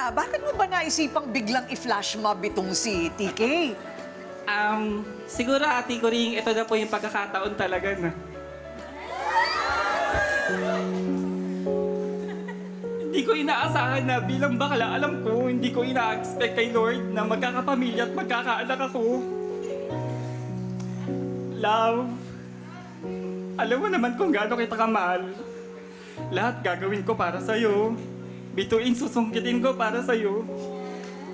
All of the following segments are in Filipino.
pala, bakit mo ba naisipang biglang i-flash mob itong si TK? Siguro Ate Coring, ito na po yung pagkakataon talaga na. Hindi ko inaasahan na bilang bakla, alam ko, hindi ko ina-expect kay Lord na magkakapamilya at magkakaanak ako. Love, alam mo naman kung gaano kita kamahal. Lahat gagawin ko para sa'yo. Bituin susungkitin ko para sa'yo.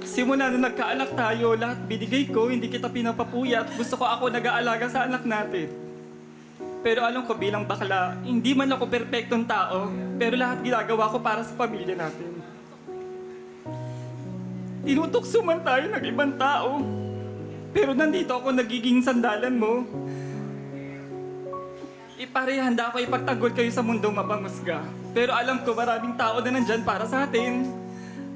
Simula na nagkaanak tayo, lahat binigay ko, hindi kita pinapapuyat. Gusto ko ako nag-aalaga sa anak natin. Pero alam ko bilang bakla, hindi man ako perpektong tao, pero lahat ginagawa ko para sa pamilya natin. Tinutukso man tayo ng ibang tao, pero nandito ako nagiging sandalan mo. Iparehanda ako ipagtanggol kayo sa mundong mapangusga. Pero alam ko maraming tao na nandyan para sa atin.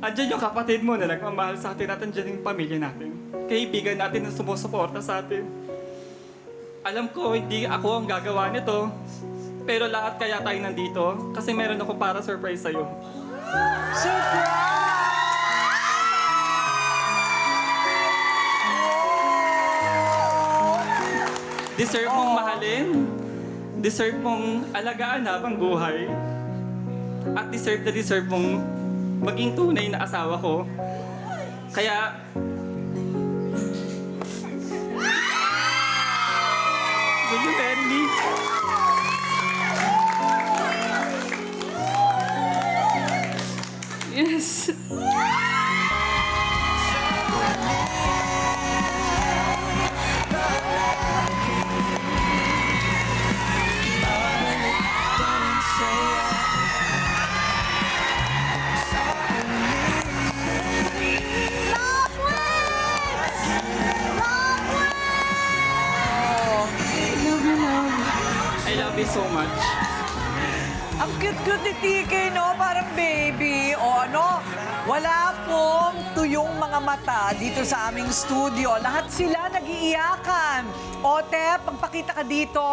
Andyan yung kapatid mo na nagmamahal sa atin at andyan yung pamilya natin. Kaibigan natin na sumusuporta sa atin. Alam ko, hindi ako ang gagawa nito. Pero lahat kaya tayo nandito kasi meron ako para surprise sa'yo. Deserve mong mahalin. Deserve mong alagaan habang buhay. At deserve mong maging tunay na asawa ko. Kaya... Will you marry me? Yes. I love you so much. Ang cute-cute ni TK, no? Parang baby. O ano, wala pong tuyong mga mata dito sa aming studio. Lahat sila nag-iiyakan. Ote, pagpakita ka dito.